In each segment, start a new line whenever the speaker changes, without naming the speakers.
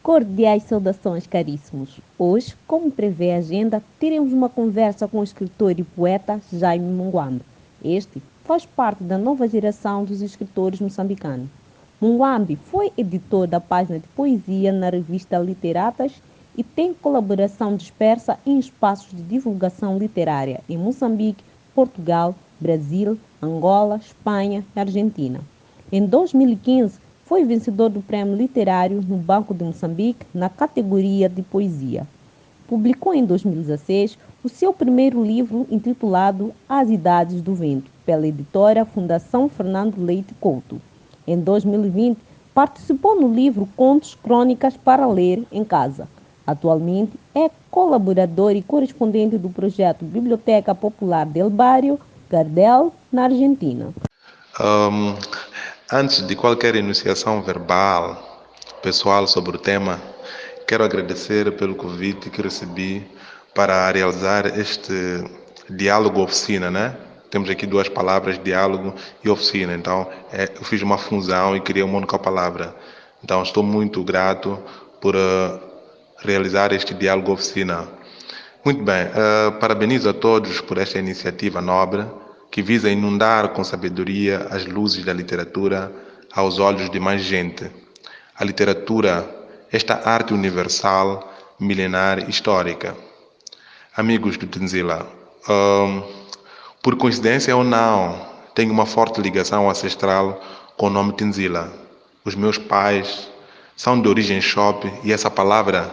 Cordiais saudações, caríssimos. Hoje, como prevê a agenda, teremos uma conversa com o escritor e poeta Jaime Munguambe. Este faz parte da nova geração dos escritores moçambicanos. Munguambe foi editor da página de poesia na revista Literatas e tem colaboração dispersa em espaços de divulgação literária em Moçambique, Portugal, Brasil, Angola, Espanha e Argentina. Em 2015, foi vencedor do Prêmio Literário no Banco de Moçambique na categoria de poesia. Publicou em 2016 o seu primeiro livro intitulado As Idades do Vento, pela editora Fundação Fernando Leite Couto. Em 2020, participou no livro Contos Crônicas para ler em casa. Atualmente é colaborador e correspondente do projeto Biblioteca Popular del Barrio, Gardel, na Argentina.
Antes de qualquer enunciação verbal, pessoal sobre o tema, quero agradecer pelo convite que recebi para realizar este diálogo oficina, né? Temos aqui duas palavras, diálogo e oficina. Então, eu fiz uma fusão e criei uma única palavra. Então, estou muito grato por realizar este diálogo oficina. Muito bem, parabenizo a todos por esta iniciativa nobre que visa inundar com sabedoria as luzes da literatura aos olhos de mais gente. A literatura, esta arte universal, milenar e histórica. Amigos do Tenzila, por coincidência ou não, tenho uma forte ligação ancestral com o nome Tenzila. Os meus pais são de origem Chope e essa palavra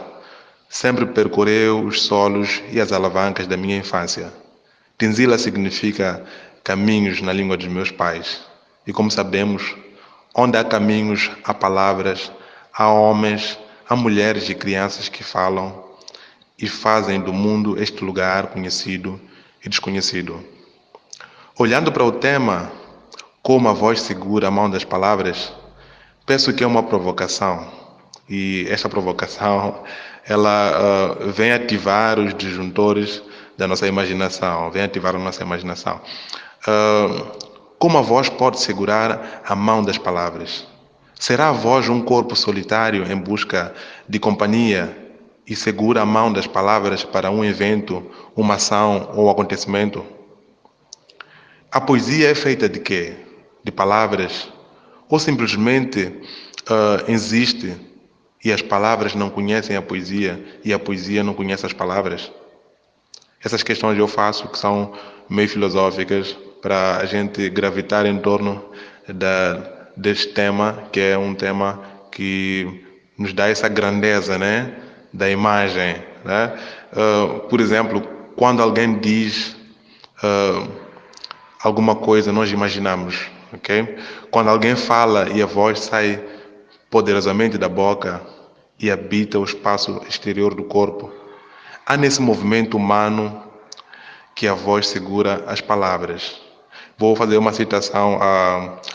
sempre percorreu os solos e as alavancas da minha infância. Tenzila significa caminhos na língua dos meus pais. E como sabemos, onde há caminhos, há palavras, há homens, há mulheres e crianças que falam e fazem do mundo este lugar conhecido e desconhecido. Olhando para o tema, como a voz segura a mão das palavras, penso que é uma provocação. E esta provocação, ela vem ativar os disjuntores da nossa imaginação, vem ativar a nossa imaginação. Como a voz pode segurar a mão das palavras? Será a voz um corpo solitário em busca de companhia e segura a mão das palavras para um evento, uma ação ou acontecimento? A poesia é feita de quê? De palavras? Ou simplesmente existe e as palavras não conhecem a poesia e a poesia não conhece as palavras? Essas questões eu faço que são meio filosóficas para a gente gravitar em torno deste tema, que é um tema que nos dá essa grandeza, né, da imagem, né? Por exemplo, quando alguém diz alguma coisa, nós imaginamos, ok? Quando alguém fala e a voz sai poderosamente da boca e habita o espaço exterior do corpo, há nesse movimento humano que a voz segura as palavras. Vou fazer uma citação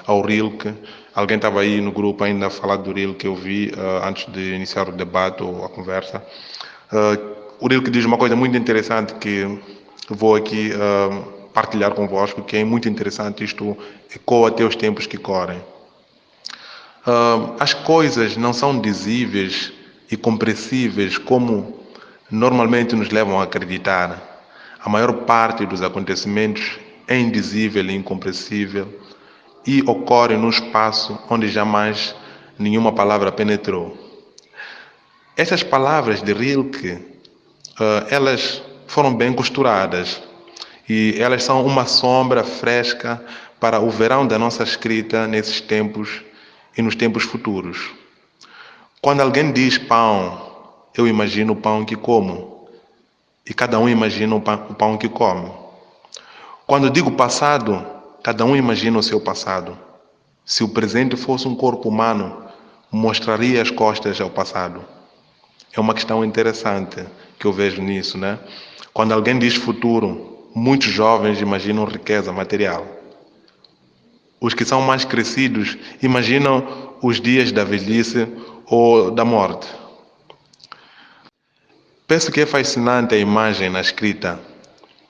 ao Rilke. Alguém estava aí no grupo ainda a falar do Rilke, eu vi antes de iniciar o debate ou a conversa. O Rilke diz uma coisa muito interessante que vou aqui partilhar convosco, que é muito interessante, isto ecoa até os tempos que correm. As coisas não são dizíveis e compreensíveis como normalmente nos levam a acreditar. A maior parte dos acontecimentos é indizível e incompreensível e ocorre num espaço onde jamais nenhuma palavra penetrou. Essas palavras de Rilke, elas foram bem costuradas e elas são uma sombra fresca para o verão da nossa escrita nesses tempos e nos tempos futuros. Quando alguém diz pão, eu imagino o pão que como. E cada um imagina o pão que come. Quando digo passado, cada um imagina o seu passado. Se o presente fosse um corpo humano, mostraria as costas ao passado. É uma questão interessante que eu vejo nisso, né? Quando alguém diz futuro, muitos jovens imaginam riqueza material. Os que são mais crescidos imaginam os dias da velhice ou da morte. Penso que é fascinante a imagem na escrita,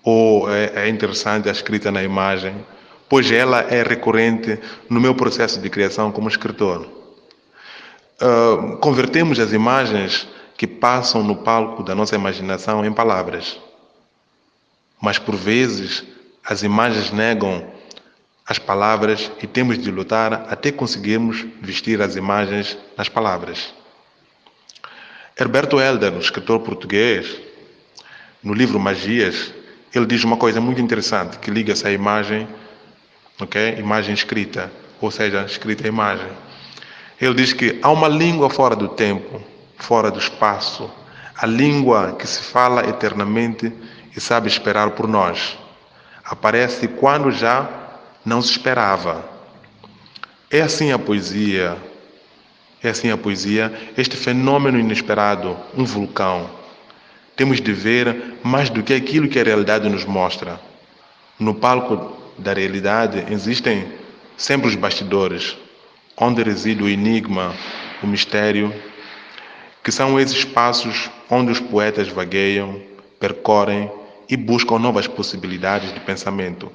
ou é interessante a escrita na imagem, pois ela é recorrente no meu processo de criação como escritor. convertemos as imagens que passam no palco da nossa imaginação em palavras. Mas por vezes as imagens negam as palavras e temos de lutar até conseguirmos vestir as imagens nas palavras. Herberto Helder, um escritor português, no livro Magias, ele diz uma coisa muito interessante que liga-se à imagem, imagem escrita, ou seja, escrita a imagem. Ele diz que há uma língua fora do tempo, fora do espaço, a língua que se fala eternamente e sabe esperar por nós. Aparece quando já não se esperava. É assim a poesia. É assim a poesia, este fenômeno inesperado, um vulcão. Temos de ver mais do que aquilo que a realidade nos mostra. No palco da realidade existem sempre os bastidores, onde reside o enigma, o mistério, que são esses espaços onde os poetas vagueiam, percorrem e buscam novas possibilidades de pensamento,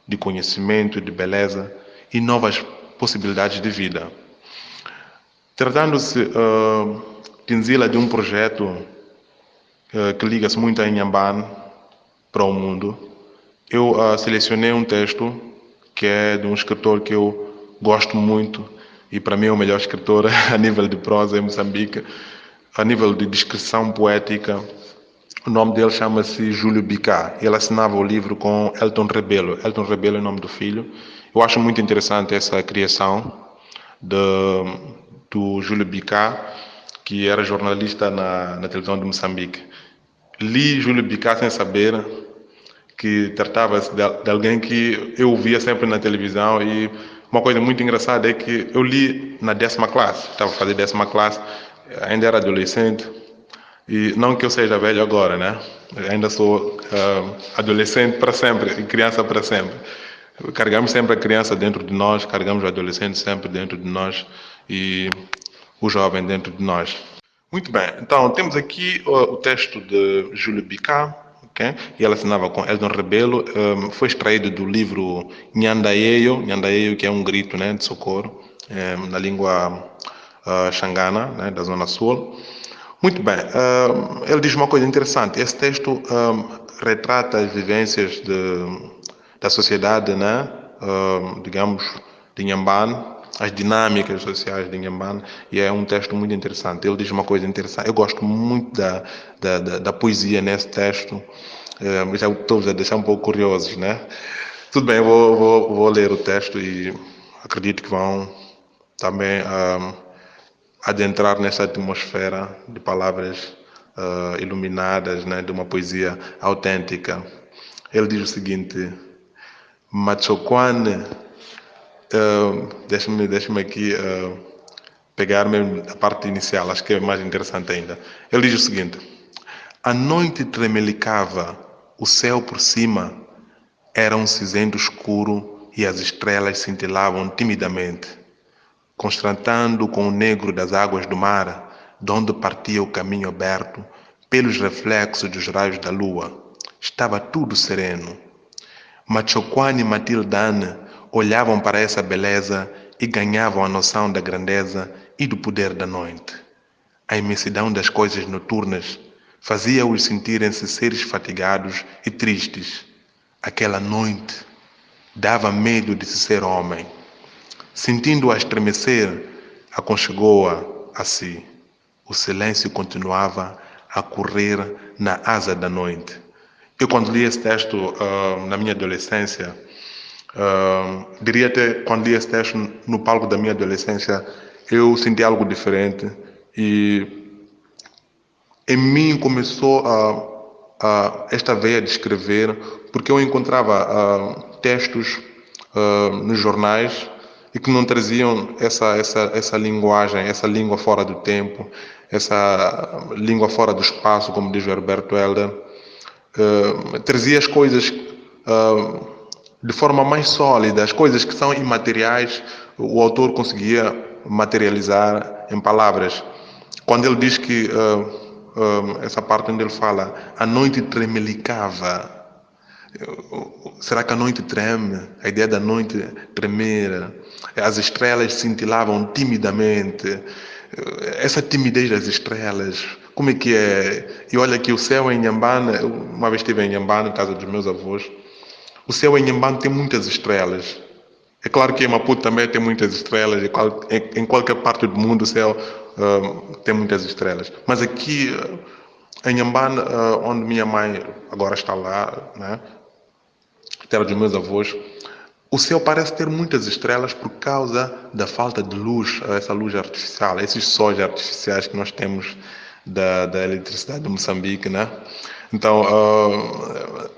de conhecimento, de beleza e novas possibilidades de vida. Tratando-se Tinzila de um projeto que liga-se muito a Inhambane para o mundo, eu selecionei um texto que é de um escritor que eu gosto muito e para mim é o melhor escritor a nível de prosa em Moçambique, a nível de descrição poética. O nome dele chama-se Júlio Bicá. Ele assinava o livro com Elton Rebelo. Elton Rebelo é o nome do filho. Eu acho muito interessante essa criação do Júlio Bicá, que era jornalista na televisão de Moçambique. Li Júlio Bicá sem saber que tratava-se de alguém que eu via sempre na televisão, e uma coisa muito engraçada é que eu li na 10ª classe, estava a fazer 10ª classe, ainda era adolescente, e não que eu seja velho agora, né? Eu ainda sou adolescente para sempre e criança para sempre. Carregamos sempre a criança dentro de nós, carregamos o adolescente sempre dentro de nós e o jovem dentro de nós. Muito bem, então temos aqui o texto de Júlio Bicá, e ela assinava com Elton Rebelo, foi extraído do livro Nhandaeyo, que é um grito, né, de socorro, na língua xangana, né, da Zona Sul. Muito bem, ele diz uma coisa interessante, esse texto retrata as vivências da sociedade, né, digamos, de Inhambane, as dinâmicas sociais de Inhambane, e é um texto muito interessante. Ele diz uma coisa interessante, eu gosto muito da poesia nesse texto, já estou a deixar um pouco curiosos, né? Tudo bem, eu vou ler o texto e acredito que vão também adentrar nessa atmosfera de palavras iluminadas, né, de uma poesia autêntica. Ele diz o seguinte: Machokwane, deixa-me aqui pegar mesmo a parte inicial, acho que é mais interessante ainda. Ele diz o seguinte: a noite tremelicava, o céu por cima era um cinzento escuro e as estrelas cintilavam timidamente, constratando com o negro das águas do mar, de onde partia o caminho aberto pelos reflexos dos raios da lua. Estava tudo sereno. Machokwane e Matildane olhavam para essa beleza e ganhavam a noção da grandeza e do poder da noite. A imensidão das coisas noturnas fazia-os sentirem-se seres fatigados e tristes. Aquela noite dava medo de se ser homem. Sentindo-a estremecer, aconchegou-a a si. O silêncio continuava a correr na asa da noite. Eu, quando li esse texto na minha adolescência, diria até quando li esse texto no palco da minha adolescência, eu senti algo diferente e em mim começou esta veia de escrever, porque eu encontrava textos nos jornais e que não traziam essa linguagem, essa língua fora do tempo, essa língua fora do espaço, como diz o Herberto Helder. Trazia as coisas de forma mais sólida, as coisas que são imateriais, o autor conseguia materializar em palavras. Quando ele diz que essa parte onde ele fala, a noite tremelicava. Será que a noite treme? A ideia da noite tremer. As estrelas cintilavam timidamente. essa timidez das estrelas, como é que é? E olha que o céu em Inhambane, uma vez estive em Inhambane, casa dos meus avós, o céu em Inhambane tem muitas estrelas. É claro que em Maputo também tem muitas estrelas, em qualquer parte do mundo o céu tem muitas estrelas. Mas aqui em Inhambane, onde minha mãe agora está lá, né, terra dos meus avós, o céu parece ter muitas estrelas por causa da falta de luz, essa luz artificial, esses sóis artificiais que nós temos da eletricidade de Moçambique, né? Então,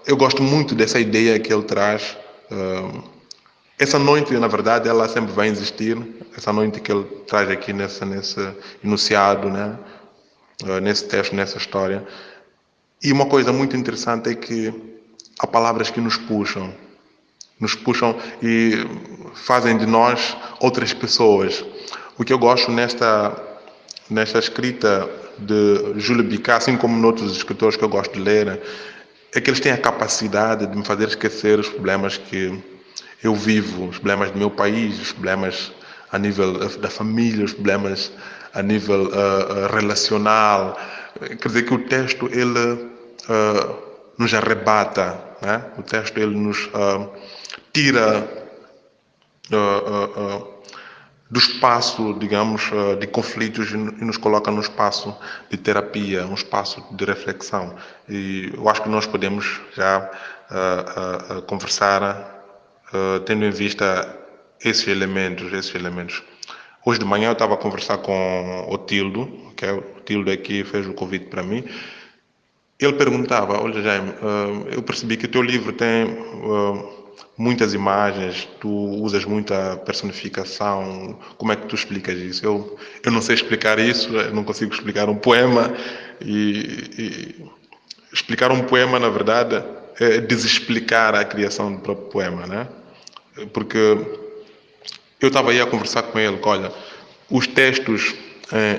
eu gosto muito dessa ideia que ele traz. Essa noite, na verdade, ela sempre vai existir. Essa noite que ele traz aqui nesse enunciado, né? Nesse texto, nessa história. E uma coisa muito interessante é que há palavras que nos puxam e fazem de nós outras pessoas. O que eu gosto nesta escrita de Júlio Bicá, assim como noutros escritores que eu gosto de ler, é que eles têm a capacidade de me fazer esquecer os problemas que eu vivo, os problemas do meu país, os problemas a nível da família, os problemas a nível relacional. Quer dizer que o texto, ele nos arrebata, né? O texto, ele nos tira do espaço, digamos, de conflitos e nos coloca num espaço de terapia, um espaço de reflexão. E eu acho que nós podemos já conversar tendo em vista esses elementos, esses elementos. Hoje de manhã eu estava a conversar com o Tildo, que é o Tildo aqui fez o convite para mim. Ele perguntava, olha Jaime, eu percebi que o teu livro tem muitas imagens, tu usas muita personificação, como é que tu explicas isso? Eu não sei explicar isso, eu não consigo explicar um poema e explicar um poema, na verdade, é desexplicar a criação do próprio poema, né? Porque eu estava aí a conversar com ele, que, olha, os textos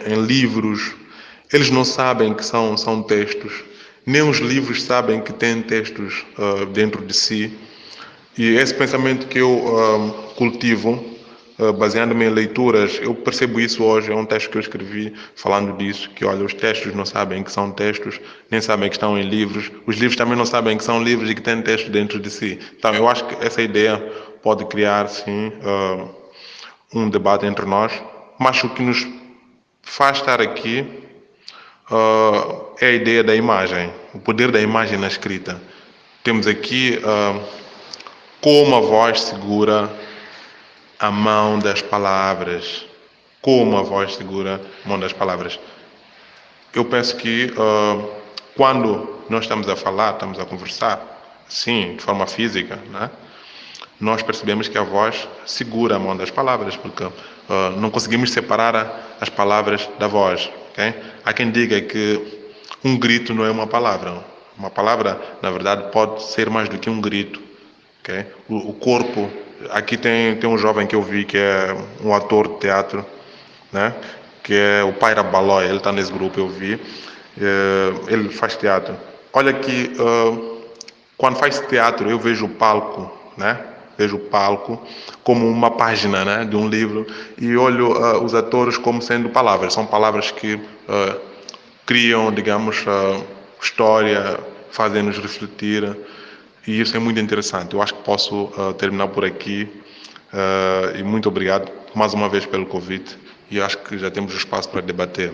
em livros, eles não sabem que são textos, nem os livros sabem que têm textos dentro de si. E esse pensamento que eu cultivo, baseando-me em leituras, eu percebo isso hoje, é um texto que eu escrevi falando disso, que olha, os textos não sabem que são textos, nem sabem que estão em livros, os livros também não sabem que são livros e que têm textos dentro de si. Então, eu acho que essa ideia pode criar, sim, um debate entre nós, mas o que nos faz estar aqui é a ideia da imagem, o poder da imagem na escrita. Temos aqui como a voz segura a mão das palavras. Como a voz segura a mão das palavras. Eu penso que quando nós estamos a falar, estamos a conversar, sim, de forma física, né? Nós percebemos que a voz segura a mão das palavras, porque não conseguimos separar as palavras da voz. Okay? Há quem diga que um grito não é uma palavra. Uma palavra, na verdade, pode ser mais do que um grito. Okay? O corpo... Aqui tem um jovem que eu vi, que é um ator de teatro, né? Que é o Paira Balói, ele está nesse grupo, eu vi. Ele faz teatro. Olha que quando faz teatro, eu vejo o palco, né? Vejo o palco como uma página, né, de um livro e olho os atores como sendo palavras. São palavras que criam, digamos, história, fazem-nos refletir e isso é muito interessante. Eu acho que posso terminar por aqui e muito obrigado mais uma vez pelo convite e acho que já temos espaço para debater.